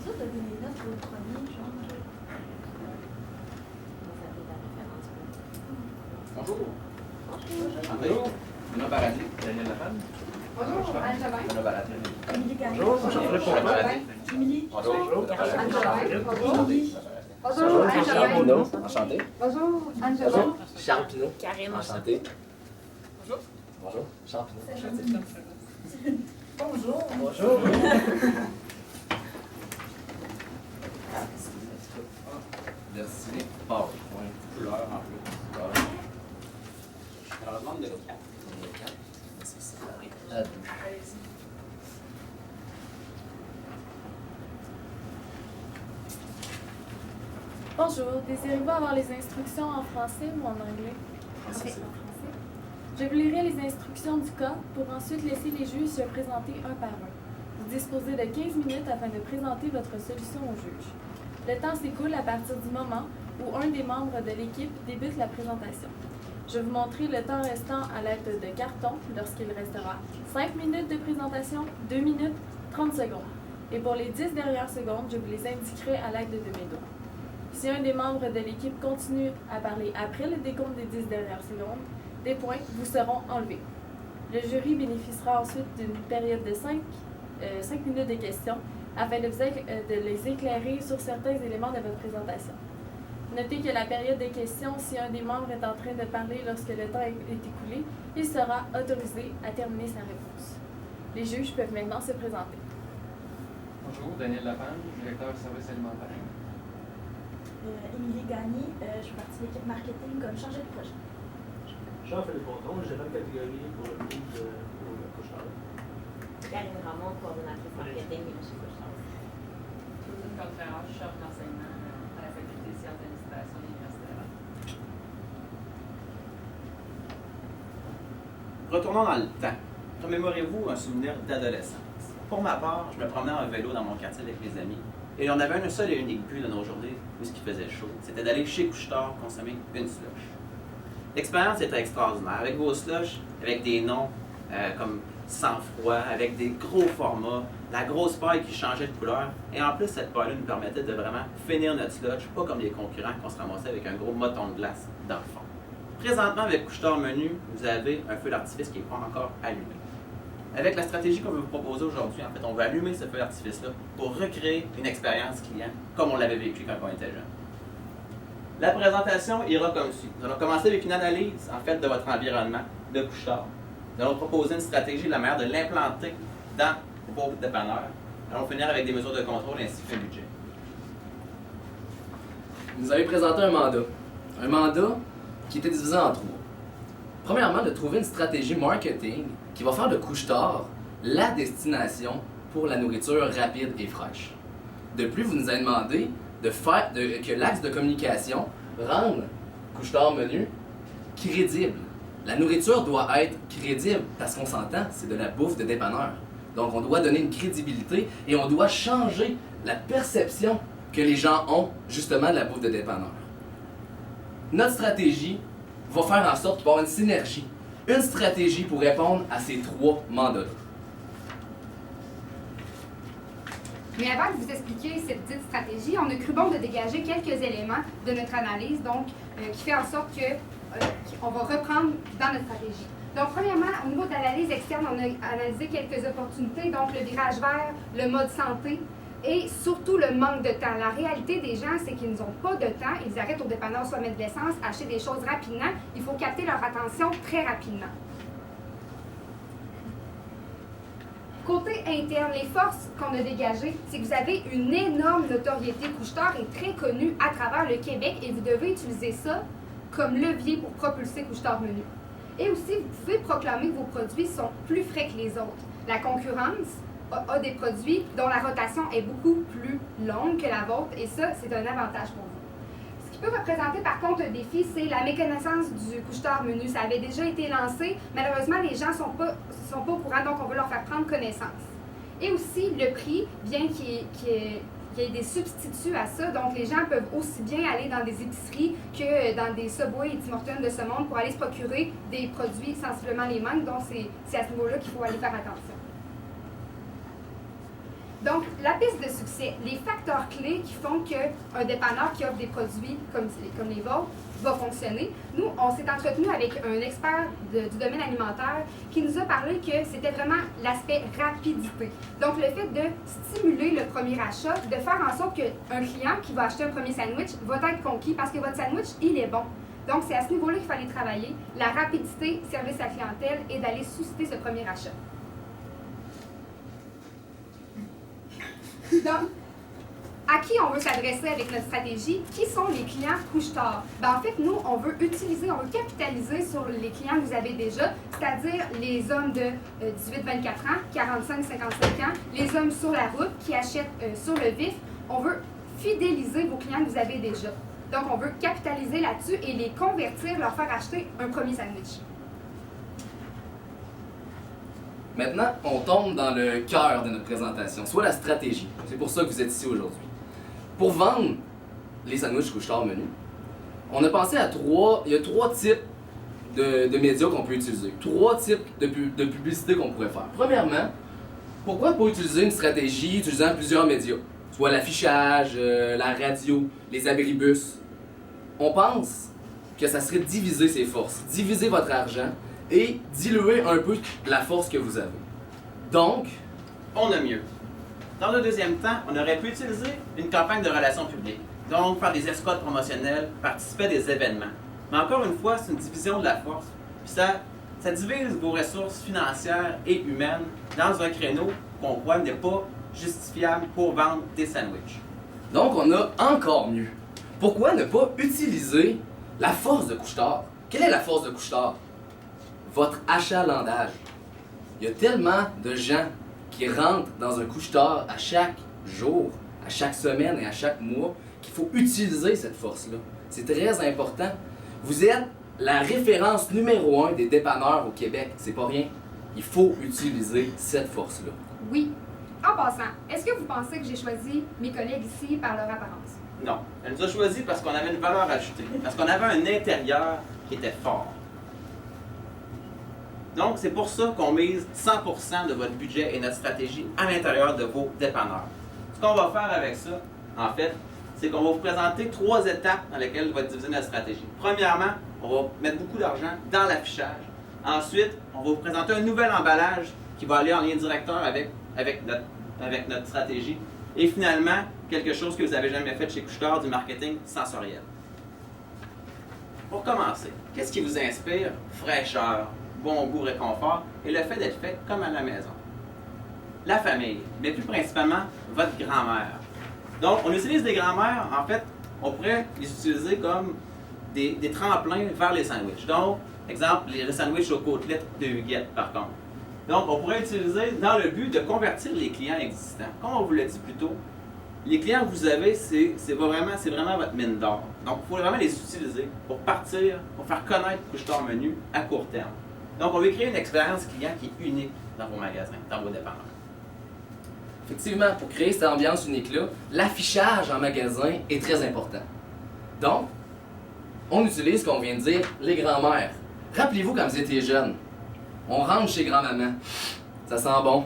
ça donner des notes au premier, genre? Bonjour. Bonjour. Benoît Paradis, Daniel Lapanne. Bonjour, Anne Jobin. Benoît Paradis. Émilie Gagné. Bonjour, enchanté pour Benoît moi. Paradis. Émilie. Bonjour. Anne Jobin. Émilie. Bonjour, Anne Charles Jobin. Pinot, enchanté. Bonjour, Anne Jobin. Charles Pinot, Karine. enchanté. Bonjour, Charles Pinot. Bonjour. Bonjour. Destiné par point couleur en plus. On leur demande de l'autre. Bonjour, désirez-vous avoir les instructions en français ou en anglais? En français. Je vous lirai les instructions du cas pour ensuite laisser les juges se présenter un par un. Vous disposez de 15 minutes afin de présenter votre solution au juge. Le temps s'écoule à partir du moment où un des membres de l'équipe débute la présentation. Je vais vous montrer le temps restant à l'aide de cartons lorsqu'il restera 5 minutes de présentation, 2 minutes, 30 secondes. Et pour les 10 dernières secondes, je vous les indiquerai à l'aide de mes doigts. Si un des membres de l'équipe continue à parler après le décompte des 10 dernières secondes, des points vous seront enlevés. Le jury bénéficiera ensuite d'une période de 5 minutes de questions afin de les éclairer sur certains éléments de votre présentation. Notez que la période de questions, si un des membres est en train de parler lorsque le temps est écoulé, il sera autorisé à terminer sa réponse. Les juges peuvent maintenant se présenter. Bonjour, Daniel Lapanne, directeur du service alimentaire. Émilie Gagné, je suis partie de l'équipe marketing comme chargée de projet. Jean-Philippe Ponton, gérant de catégorie pour le mise pour le couche-tard. Karine Ramon, coordonnatrice marketing et chez Couche-Tard. Claudine Cotterard, chef d'enseignement à la faculté de sciences d'administration de l'Université Laval. Retournons dans le temps. Remémorez-vous un souvenir d'adolescence. Pour ma part, je me promenais en vélo dans mon quartier avec mes amis. Et on avait un seul et unique but de nos journées où ce qui faisait chaud, c'était d'aller chez Couche-Tard consommer une slush. L'expérience était extraordinaire, avec vos slushs, avec des noms comme Sang-Froid, avec des gros formats, la grosse paille qui changeait de couleur. Et en plus, cette paille-là nous permettait de vraiment finir notre slush, pas comme les concurrents qu'on se ramassait avec un gros moton de glace dans le fond. Présentement, avec Couche-Tard Menu, vous avez un feu d'artifice qui n'est pas encore allumé. Avec la stratégie qu'on veut vous proposer aujourd'hui, en fait, on va allumer ce feu d'artifice-là pour recréer une expérience client comme on l'avait vécu quand on était jeune. La présentation ira comme suit. Nous allons commencer avec une analyse, en fait, de votre environnement de Couche-Tard. Nous allons proposer une stratégie de la manière de l'implanter dans vos dépanneurs. Nous allons finir avec des mesures de contrôle ainsi qu'un budget. Vous avez présenté un mandat. Un mandat qui était divisé en trois. Premièrement, de trouver une stratégie marketing qui va faire de Couche-Tard la destination pour la nourriture rapide et fraîche. De plus, vous nous avez demandé que l'axe de communication rende Couche-Tard Menu crédible. La nourriture doit être crédible parce qu'on s'entend, c'est de la bouffe de dépanneur. Donc, on doit donner une crédibilité et on doit changer la perception que les gens ont justement de la bouffe de dépanneur. Notre stratégie va faire en sorte qu'il va y avoir une synergie, une stratégie pour répondre à ces trois mandats-là. Mais avant de vous expliquer cette dite stratégie, on a cru bon de dégager quelques éléments de notre analyse, donc qui fait en sorte qu'on va reprendre dans notre stratégie. Donc, premièrement, au niveau de l'analyse externe, on a analysé quelques opportunités, donc le virage vert, le mode santé et surtout le manque de temps. La réalité des gens, c'est qu'ils n'ont pas de temps, ils arrêtent au dépanneur, soit mettre de l'essence, acheter des choses rapidement. Il faut capter leur attention très rapidement. Côté interne, les forces qu'on a dégagées, c'est que vous avez une énorme notoriété. Couche-Tard est très connu à travers le Québec et vous devez utiliser ça comme levier pour propulser Couche-Tard Menu. Et aussi, vous pouvez proclamer que vos produits sont plus frais que les autres. La concurrence a des produits dont la rotation est beaucoup plus longue que la vôtre et ça, c'est un avantage pour vous. Ce qui peut représenter par contre un défi, c'est la méconnaissance du Couche-Tard Menu. Ça avait déjà été lancé, malheureusement les gens ne sont pas au courant, donc on veut leur faire prendre connaissance. Et aussi le prix, bien qu'il y ait des substituts à ça, donc les gens peuvent aussi bien aller dans des épiceries que dans des Subway et Tim Hortons de ce monde pour aller se procurer des produits sensiblement les mêmes, donc c'est à ce niveau-là qu'il faut aller faire attention. Donc, la piste de succès, les facteurs clés qui font qu'un dépanneur qui offre des produits comme les vôtres va fonctionner. Nous, on s'est entretenu avec un expert du domaine alimentaire qui nous a parlé que c'était vraiment l'aspect rapidité. Donc, le fait de stimuler le premier achat, de faire en sorte qu'un client qui va acheter un premier sandwich va être conquis parce que votre sandwich, il est bon. Donc, c'est à ce niveau-là qu'il fallait travailler, la rapidité, service à la clientèle et d'aller susciter ce premier achat. Donc, à qui on veut s'adresser avec notre stratégie? Qui sont les clients couche-tard? Ben, en fait, nous, on veut capitaliser sur les clients que vous avez déjà, c'est-à-dire les hommes de 18-24 ans, 45-55 ans, les hommes sur la route qui achètent sur le vif. On veut fidéliser vos clients que vous avez déjà. Donc, on veut capitaliser là-dessus et les convertir, leur faire acheter un premier sandwich. Maintenant, on tombe dans le cœur de notre présentation, soit la stratégie. C'est pour ça que vous êtes ici aujourd'hui. Pour vendre les sandwichs couche-tard menu, on a pensé à il y a trois types de médias qu'on peut utiliser. Trois types de publicité qu'on pourrait faire. Premièrement, pourquoi pas utiliser une stratégie utilisant plusieurs médias? Soit l'affichage, la radio, les abribus. On pense que ça serait diviser ses forces, diviser votre argent et diluer un peu la force que vous avez. Donc, on a mieux. Dans le deuxième temps, on aurait pu utiliser une campagne de relations publiques. Donc, faire des escortes promotionnelles, participer à des événements. Mais encore une fois, c'est une division de la force. Puis ça divise vos ressources financières et humaines dans un créneau qu'on croit n'est pas justifiable pour vendre des sandwichs. Donc, on a encore mieux. Pourquoi ne pas utiliser la force de couche-tard? Quelle est la force de couche-tard? Votre achalandage. Il y a tellement de gens qui rentrent dans un couche-tard à chaque jour, à chaque semaine et à chaque mois qu'il faut utiliser cette force-là. C'est très important. Vous êtes la référence numéro 1 des dépanneurs au Québec. C'est pas rien. Il faut utiliser cette force-là. Oui. En passant, est-ce que vous pensez que j'ai choisi mes collègues ici par leur apparence? Non. Elle nous a choisi parce qu'on avait une valeur ajoutée. Parce qu'on avait un intérieur qui était fort. Donc, c'est pour ça qu'on mise 100% de votre budget et notre stratégie à l'intérieur de vos dépanneurs. Ce qu'on va faire avec ça, en fait, c'est qu'on va vous présenter 3 étapes dans lesquelles va être diviser notre stratégie. Premièrement, on va mettre beaucoup d'argent dans l'affichage. Ensuite, on va vous présenter un nouvel emballage qui va aller en lien directeur avec notre stratégie. Et finalement, quelque chose que vous n'avez jamais fait chez Couche-Tard, du marketing sensoriel. Pour commencer, qu'est-ce qui vous inspire? Fraîcheur, bon goût, réconfort et le fait d'être fait comme à la maison. La famille, mais plus principalement votre grand-mère. Donc, on utilise des grand-mères, en fait, on pourrait les utiliser comme des tremplins vers les sandwichs. Donc, exemple, les sandwichs aux côtelettes de Huguette, par contre. Donc, on pourrait utiliser dans le but de convertir les clients existants. Comme on vous l'a dit plus tôt, les clients que vous avez, c'est vraiment votre mine d'or. Donc, il faut vraiment les utiliser pour partir, pour faire connaître Couche-Tard Menu à court terme. Donc, on veut créer une expérience client qui est unique dans vos magasins, dans vos dépanneurs. Effectivement, pour créer cette ambiance unique-là, l'affichage en magasin est très important. Donc, on utilise, comme on vient de dire, les grands-mères. Rappelez-vous quand vous étiez jeunes, on rentre chez grand-maman, ça sent bon.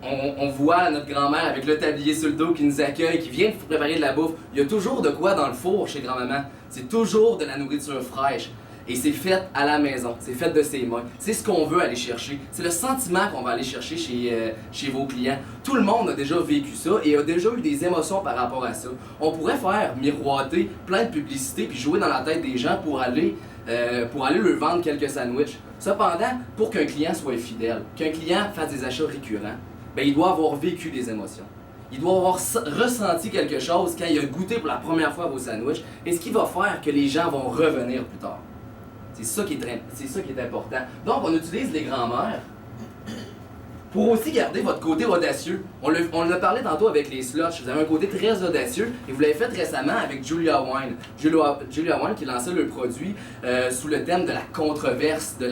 On voit notre grand-mère avec le tablier sur le dos qui nous accueille, qui vient vous préparer de la bouffe. Il y a toujours de quoi dans le four chez grand-maman. C'est toujours de la nourriture fraîche. Et c'est fait à la maison, c'est fait de ses mains. C'est ce qu'on veut aller chercher. C'est le sentiment qu'on va aller chercher chez vos clients. Tout le monde a déjà vécu ça et a déjà eu des émotions par rapport à ça. On pourrait faire miroiter plein de publicités puis jouer dans la tête des gens pour aller leur vendre quelques sandwichs. Cependant, pour qu'un client soit fidèle, qu'un client fasse des achats récurrents, ben, il doit avoir vécu des émotions. Il doit avoir ressenti quelque chose quand il a goûté pour la première fois vos sandwichs et ce qui va faire que les gens vont revenir plus tard. C'est ça qui est important. Donc, on utilise les grands-mères pour aussi garder votre côté audacieux. On l'a parlé tantôt avec les slushs. Vous avez un côté très audacieux et vous l'avez fait récemment avec Julia Wine. Julia Wine qui lançait le produit sous le thème de la controverse, de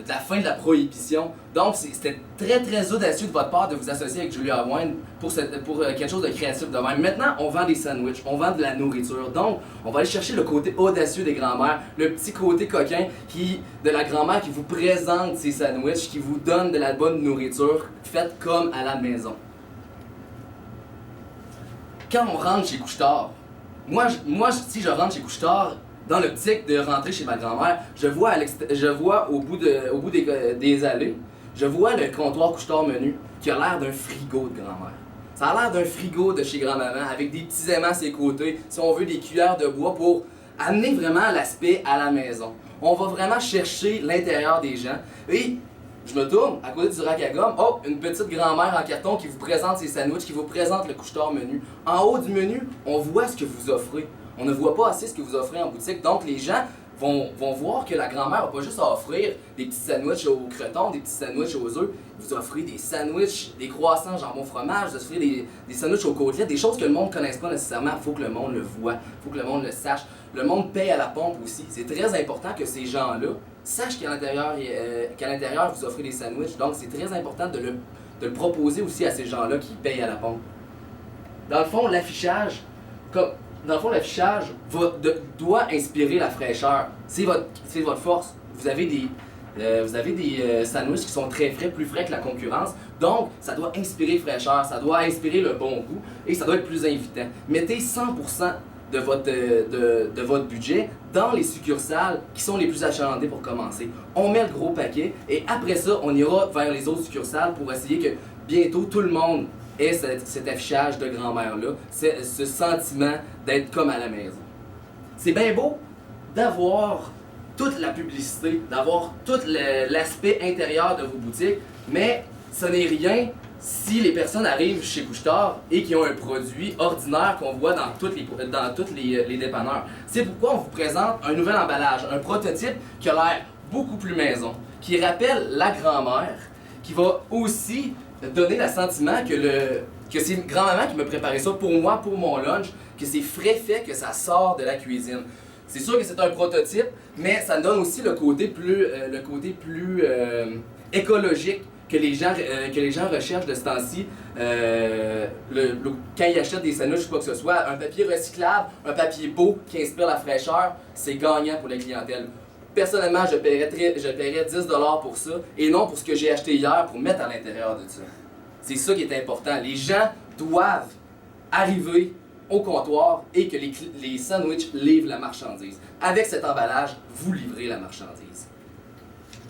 de la fin de la prohibition. Donc, c'était très, très audacieux de votre part de vous associer avec Julia Wine pour quelque chose de créatif de même. Maintenant, on vend des sandwichs, on vend de la nourriture. Donc, on va aller chercher le côté audacieux des grands-mères, le petit côté coquin de la grand-mère qui vous présente ses sandwichs, qui vous donne de la bonne nourriture, faite comme à la maison. Quand on rentre chez Couche-Tard, si je rentre chez Couche-Tard, dans l'optique de rentrer chez ma grand-mère, je vois au bout des allées, je vois le comptoir Couche-Tard menu qui a l'air d'un frigo de grand-mère. Ça a l'air d'un frigo de chez grand-maman avec des petits aimants à ses côtés, si on veut des cuillères de bois pour amener vraiment l'aspect à la maison. On va vraiment chercher l'intérieur des gens et je me tourne à côté du rack à gomme, oh, une petite grand-mère en carton qui vous présente ses sandwichs, qui vous présente le Couche-Tard menu. En haut du menu, on voit ce que vous offrez. On ne voit pas assez ce que vous offrez en boutique, donc les gens vont voir que la grand-mère n'a pas juste à offrir des petits sandwichs aux crotons, des petits sandwichs aux œufs. Vous offrez des sandwichs, des croissants jambon fromage, vous offrez des sandwichs aux côtelettes, des choses que le monde ne connaisse pas nécessairement. Il faut que le monde le voit, il faut que le monde le sache. Le monde paye à la pompe aussi. C'est très important que ces gens-là sachent qu'à l'intérieur, vous offrez des sandwichs. Donc c'est très important de le proposer aussi à ces gens-là qui payent à la pompe. Dans le fond, l'affichage, doit inspirer la fraîcheur. C'est votre force. Vous avez des sandwichs qui sont très frais, plus frais que la concurrence. Donc, ça doit inspirer fraîcheur, ça doit inspirer le bon goût et ça doit être plus invitant. Mettez 100% de votre budget dans les succursales qui sont les plus achalandées pour commencer. On met le gros paquet et après ça, on ira vers les autres succursales pour essayer que bientôt tout le monde ait cet affichage de grand-mère-là, ce sentiment d'être comme à la maison. C'est bien beau d'avoir toute la publicité, d'avoir tout l'aspect intérieur de vos boutiques, mais ce n'est rien si les personnes arrivent chez Couche-Tard et qui ont un produit ordinaire qu'on voit dans tous les dépanneurs. C'est pourquoi on vous présente un nouvel emballage, un prototype qui a l'air beaucoup plus maison, qui rappelle la grand-mère, qui va aussi donner le sentiment que c'est grand-maman qui m'a préparé ça pour moi, pour mon lunch, que c'est frais fait, que ça sort de la cuisine. C'est sûr que c'est un prototype, mais ça donne aussi le côté plus écologique que les gens recherchent de ce temps-ci quand ils achètent des sandwichs ou quoi que ce soit. Un papier recyclable, un papier beau qui inspire la fraîcheur, c'est gagnant pour la clientèle. Personnellement, je paierais 10$ pour ça et non pour ce que j'ai acheté hier pour mettre à l'intérieur de ça. C'est ça qui est important. Les gens doivent arriver au comptoir et que les sandwichs livrent la marchandise. Avec cet emballage, vous livrez la marchandise.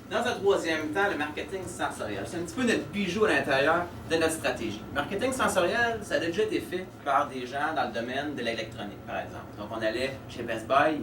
Dans un troisième temps, le marketing sensoriel. C'est un petit peu notre bijou à l'intérieur de notre stratégie. Le marketing sensoriel, ça a déjà été fait par des gens dans le domaine de l'électronique, par exemple. Donc, on allait chez Best Buy,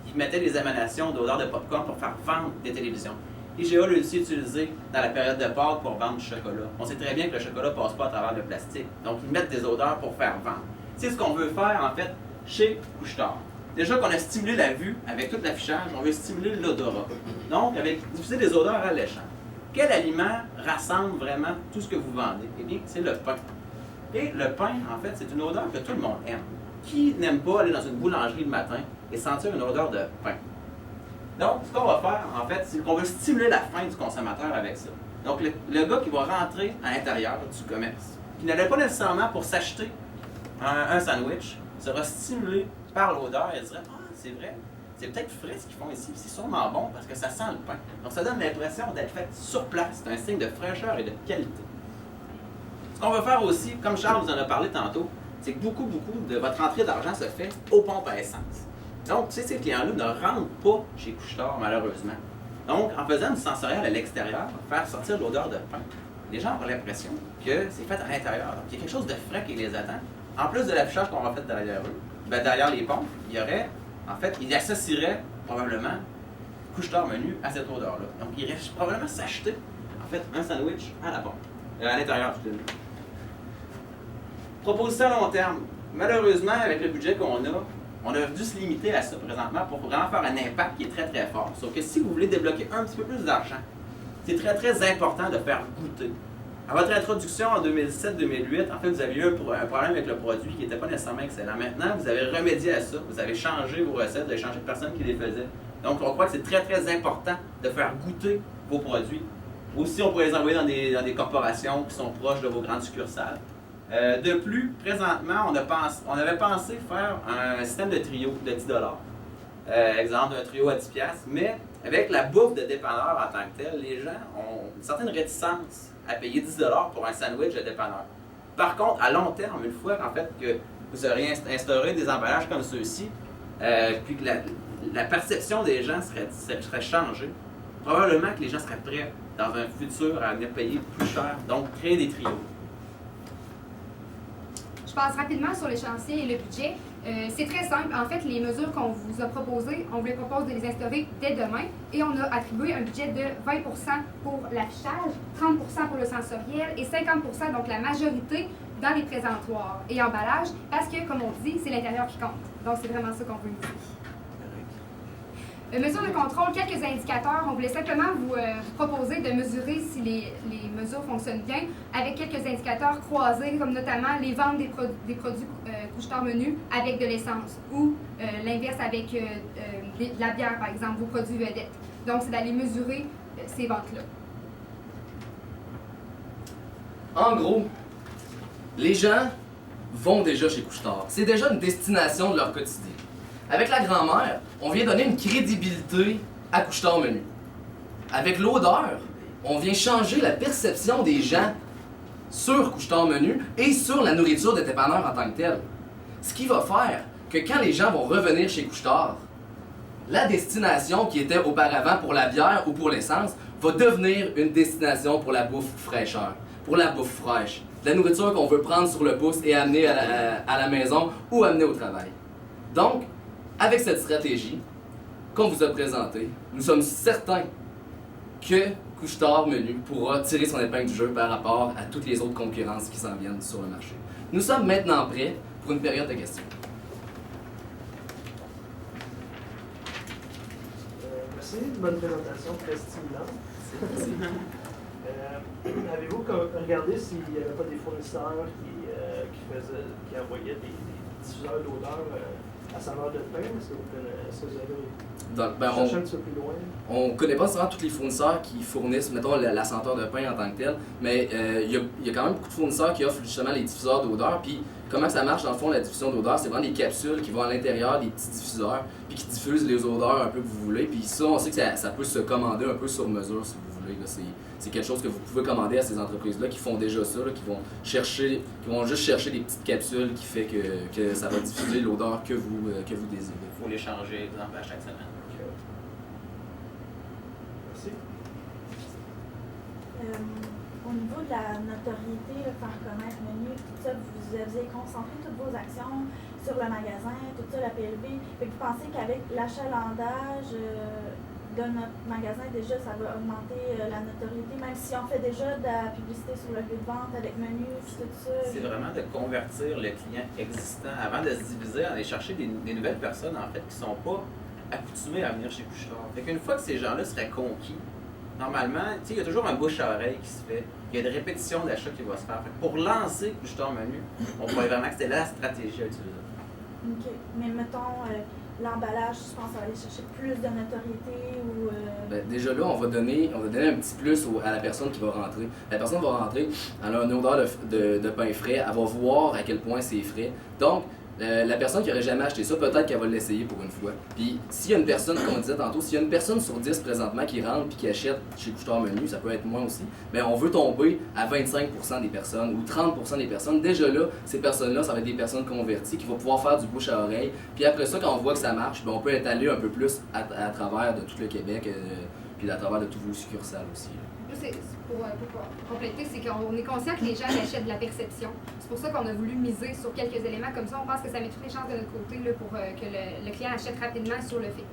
ils mettaient des émanations d'odeur de popcorn pour faire vendre des télévisions. IGA l'a aussi utilisé dans la période de Pâques pour vendre du chocolat. On sait très bien que le chocolat ne passe pas à travers le plastique. Donc, ils mettent des odeurs pour faire vendre. C'est ce qu'on veut faire, en fait, chez Couche-Tard. Déjà qu'on a stimulé la vue avec tout l'affichage, on veut stimuler l'odorat. Donc, avec diffuser des odeurs alléchantes. Quel aliment rassemble vraiment tout ce que vous vendez? Eh bien, c'est le pain. Et le pain, en fait, c'est une odeur que tout le monde aime. Qui n'aime pas aller dans une boulangerie le matin et sentir une odeur de pain? Donc, ce qu'on va faire, en fait, c'est qu'on veut stimuler la faim du consommateur avec ça. Donc, le gars qui va rentrer à l'intérieur du commerce, qui n'allait pas nécessairement pour s'acheter un sandwich, sera stimulé par l'odeur et dira « Ah, c'est vrai, c'est peut-être frais ce qu'ils font ici, c'est sûrement bon parce que ça sent le pain. » Donc, ça donne l'impression d'être fait sur place. C'est un signe de fraîcheur et de qualité. Ce qu'on va faire aussi, comme Charles vous en a parlé tantôt, c'est que beaucoup de votre entrée d'argent se fait aux pompes à essence. Donc, tu sais, ces clients-là ne rentrent pas chez Couche-Tard, malheureusement. Donc, en faisant du sensoriel à l'extérieur, faire sortir l'odeur de pain, les gens ont l'impression que c'est fait à l'intérieur. Donc, il y a quelque chose de frais qui les attend. En plus de l'affichage qu'on va faire derrière eux, derrière les pompes, il y aurait, en fait, ils associeraient probablement Couche-Tard menu à cette odeur-là. Donc, ils iraient probablement s'acheter, en fait, un sandwich à la pompe, à l'intérieur du film. Proposition à long terme. Malheureusement, avec le budget qu'on a, on a dû se limiter à ça présentement pour vraiment faire un impact qui est très très fort. Sauf que si vous voulez débloquer un petit peu plus d'argent, c'est très très important de faire goûter. À votre introduction en 2017-2008, en fait, vous avez eu un problème avec le produit qui n'était pas nécessairement excellent. Maintenant, vous avez remédié à ça, vous avez changé vos recettes, vous avez changé de personne qui les faisait. Donc, on croit que c'est très très important de faire goûter vos produits. Aussi, on pourrait les envoyer dans des corporations qui sont proches de vos grandes succursales. De plus, présentement, on avait pensé faire un système de trio de 10 exemple, un trio à 10 mais avec la bouffe de dépanneur en tant que tel, les gens ont une certaine réticence à payer 10 pour un sandwich de dépanneur. Par contre, à long terme, une fois qu'en fait que vous aurez instauré des emballages comme ceux-ci, puis que la perception des gens serait changée, probablement que les gens seraient prêts dans un futur à venir payer plus cher, donc créer des trios. Je passe rapidement sur l'échéancier et le budget. C'est très simple. En fait, les mesures qu'on vous a proposées, on vous les propose de les instaurer dès demain et on a attribué un budget de 20 pour l'affichage, 30 pour le sensoriel et 50 donc la majorité dans les présentoirs et emballages parce que, comme on dit, c'est l'intérieur qui compte. Donc, c'est vraiment ça qu'on veut ici. Mesures de contrôle, quelques indicateurs. On voulait simplement vous proposer de mesurer si les mesures fonctionnent bien avec quelques indicateurs croisés, comme notamment les ventes des produits couche-tard menus avec de l'essence ou l'inverse avec de la bière, par exemple, vos produits vedettes. Donc, c'est d'aller mesurer ces ventes-là. En gros, les gens vont déjà chez Couche-Tard. C'est déjà une destination de leur quotidien. Avec la grand-mère, on vient donner une crédibilité à Couche-Tard Menu. Avec l'odeur, on vient changer la perception des gens sur Couche-Tard Menu et sur la nourriture de dépanneur en tant que telle. Ce qui va faire que quand les gens vont revenir chez Couche-Tard, la destination qui était auparavant pour la bière ou pour l'essence va devenir une destination pour la bouffe fraîcheur, pour la bouffe fraîche, de la nourriture qu'on veut prendre sur le pouce et amener à la maison ou amener au travail. Donc, avec cette stratégie qu'on vous a présentée, nous sommes certains que Couche-Tard Menu pourra tirer son épingle du jeu par rapport à toutes les autres concurrences qui s'en viennent sur le marché. Nous sommes maintenant prêts pour une période de questions. Merci, bonne présentation, très stimulante. Avez-vous regardé s'il n'y avait pas des fournisseurs qui envoyaient des diffuseurs d'odeur à saveur de pain? Est-ce que vous avez cherché un petit peu plus loin? On ne connaît pas nécessairement tous les fournisseurs qui fournissent, mettons, la senteur de pain en tant que tel, mais il y a quand même beaucoup de fournisseurs qui offrent justement les diffuseurs d'odeur. Puis comment ça marche dans le fond, la diffusion d'odeur? C'est vraiment des capsules qui vont à l'intérieur des petits diffuseurs, puis qui diffusent les odeurs un peu que vous voulez. Puis ça, on sait que ça peut se commander un peu sur mesure si vous voulez. C'est quelque chose que vous pouvez commander à ces entreprises-là qui font déjà ça, qui vont juste chercher des petites capsules qui fait que ça va diffuser l'odeur que vous désirez. Il faut les changer, exemple, à chaque semaine. Merci. Au niveau de la notoriété, faire connaître Menu, tout ça, vous aviez concentré toutes vos actions sur le magasin, tout ça, la PLV. Fait que vous pensez qu'avec l'achalandage de notre magasin, déjà, ça va augmenter la notoriété, même si on fait déjà de la publicité sur le lieu de vente avec Menu, tout ça? C'est vraiment de convertir le client existant avant de se diviser, aller chercher des nouvelles personnes, en fait, qui ne sont pas accoutumées à venir chez Couche-Tard. Fait qu'une fois que ces gens-là seraient conquis, normalement, il y a toujours un bouche à oreille qui se fait. Il y a des répétitions d'achat qui vont se faire. Fait que pour lancer Couche-Tard Menu, on voit vraiment que c'était la stratégie à utiliser. OK. Mais mettons, l'emballage, je pense, ça va aller chercher plus de notoriété ou... Ben, déjà là, on va donner un petit plus à la personne qui va rentrer. La personne va rentrer, elle a une odeur de pain frais, elle va voir à quel point c'est frais. Donc, la personne qui n'aurait jamais acheté ça, peut-être qu'elle va l'essayer pour une fois. Puis, s'il y a une personne, comme on disait tantôt, s'il y a une personne sur 10 présentement qui rentre et qui achète chez Couche-Tard Menu, ça peut être moins aussi, mais on veut tomber à 25% des personnes ou 30% des personnes. Déjà là, ces personnes-là, ça va être des personnes converties qui vont pouvoir faire du bouche à oreille. Puis après ça, quand on voit que ça marche, ben, on peut étaler un peu plus à travers de tout le Québec, puis à travers de tous vos succursales aussi. Pour compléter, c'est qu'on est conscient que les gens achètent de la perception. C'est pour ça qu'on a voulu miser sur quelques éléments comme ça. On pense que ça met toutes les chances de notre côté là, pour que le client achète rapidement sur le fait.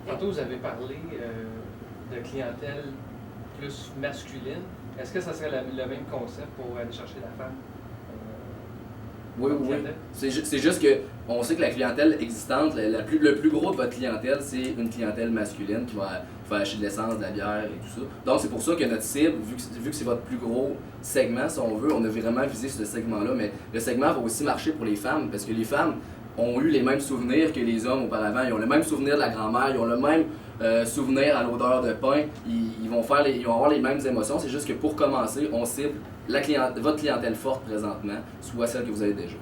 Tantôt, vous avez parlé de clientèle plus masculine. Est-ce que ça serait le même concept pour aller chercher la femme? Oui. C'est juste que on sait que la clientèle existante, le plus gros de votre clientèle, c'est une clientèle masculine qui va acheter de l'essence, de la bière et tout ça. Donc c'est pour ça que notre cible, vu que c'est votre plus gros segment, si on veut, on a vraiment visé ce segment-là, mais le segment va aussi marcher pour les femmes, parce que les femmes ont eu les mêmes souvenirs que les hommes auparavant. Ils ont le même souvenir de la grand-mère, ils ont le même souvenir à l'odeur de pain, ils vont avoir les mêmes émotions. C'est juste que pour commencer, on cible votre clientèle forte présentement, soit celle que vous avez déjà.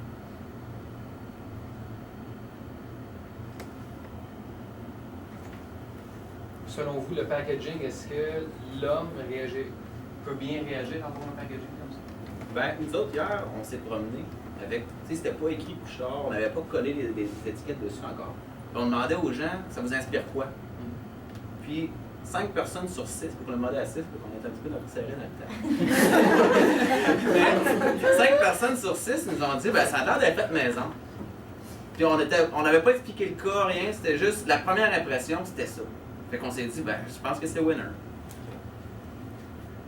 Selon vous, le packaging, est-ce que l'homme peut bien réagir dans un packaging comme ça? Ben, nous autres, hier, on s'est promené avec. Tu sais, c'était pas écrit couche-tard, on n'avait pas collé les étiquetes dessus encore. Puis on demandait aux gens, ça vous inspire quoi? Puis 5 personnes sur 6, pour le demander à 6, pour qu'on ait un petit peu serré notre temps. 5 personnes sur 6 nous ont dit, ben, ça a l'air d'être fait maison. Puis on n'avait pas expliqué le cas, rien, c'était juste la première impression, c'était ça. Fait qu'on s'est dit, ben, je pense que c'est winner.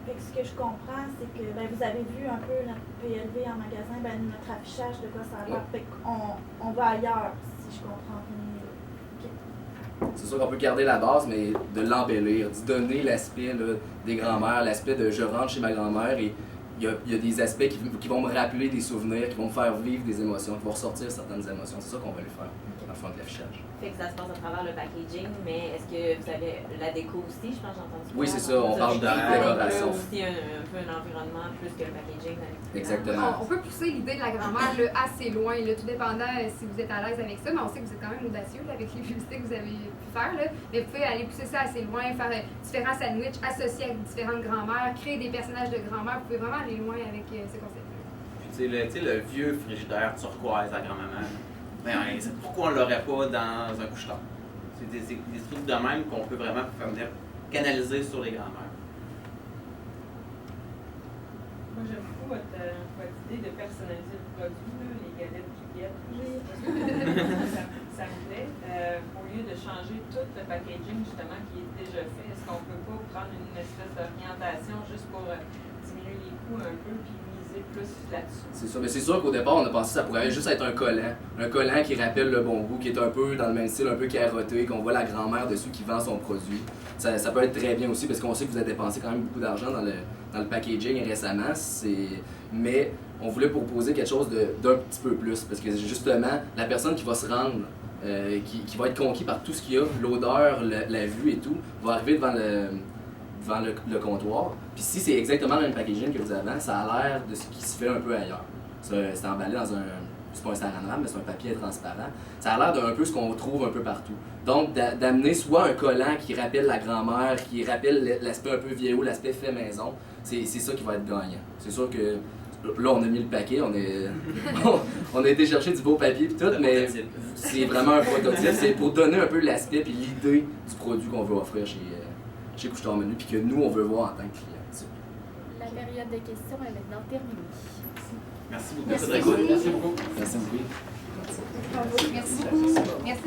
Fait que ce que je comprends, c'est que ben, vous avez vu un peu notre PLV en magasin, ben, notre affichage de quoi ça a l'air. Fait qu'on va ailleurs, si je comprends bien. C'est sûr qu'on peut garder la base, mais de l'embellir, d'y donner l'aspect des grands-mères, l'aspect de je rentre chez ma grand-mère et il y a des aspects qui vont me rappeler des souvenirs, qui vont me faire vivre des émotions, qui vont ressortir certaines émotions. C'est ça qu'on va lui faire dans le fond de l'affichage. Fait que ça se passe à travers le packaging, mais est-ce que vous avez la déco aussi? Je pense que j'ai entendu. Oui, c'est ça, on parle de décoration. aussi un peu un environnement plus que le packaging. Exactement. On peut pousser l'idée de la grand-mère là, assez loin, là, tout dépendant si vous êtes à l'aise avec ça, mais on sait que vous êtes quand même audacieux là, avec les publicités que vous avez pu faire. Là. Mais vous pouvez aller pousser ça assez loin, faire différents sandwichs associés avec différentes grand-mères, créer des personnages de grand-mère. Vous pouvez vraiment aller loin avec ce concept-là. Puis tu sais, le vieux frigidaire turquoise à grand-maman, ben, pourquoi on l'aurait pas dans un couche-tard? C'est des trucs de même qu'on peut vraiment venir canaliser sur les grand-mères. Moi, j'aime beaucoup votre idée de personnaliser le produit, là, les galettes qui guettent. Ça me plaît. Au lieu de changer tout le packaging justement qui est déjà fait, est-ce qu'on peut pas prendre une espèce d'orientation juste pour diminuer les coûts un peu puis miser plus là-dessus? C'est sûr, mais c'est sûr qu'au départ, on a pensé que ça pourrait juste être un collant qui rappelle le bon goût, qui est un peu dans le même style, un peu carotté, qu'on voit la grand-mère dessus qui vend son produit. Ça peut être très bien aussi parce qu'on sait que vous avez dépensé quand même beaucoup d'argent dans le packaging récemment, mais on voulait proposer quelque chose d'un petit peu plus parce que justement, la personne qui va se rendre, qui va être conquis par tout ce qu'il y a, l'odeur, la vue et tout, va arriver devant le comptoir. Puis si c'est exactement le même packaging que vous avez, ça a l'air de ce qui se fait un peu ailleurs. C'est emballé dans c'est pas un saran-wrap, mais c'est un papier transparent. Ça a l'air d'un peu ce qu'on trouve un peu partout. Donc d'amener soit un collant qui rappelle la grand-mère, qui rappelle l'aspect un peu vieillot, l'aspect fait maison, c'est ça qui va être gagnant. C'est sûr que là, on a mis le paquet, on a été chercher du beau papier et tout, mais c'est vraiment un prototype. C'est pour donner un peu l'aspect et l'idée du produit qu'on veut offrir chez Couche-Tard Menu puis que nous, on veut voir en tant que client. La période de questions est maintenant terminée. Merci beaucoup. Merci Très cool. beaucoup. Merci beaucoup. Merci beaucoup. Merci beaucoup. Merci.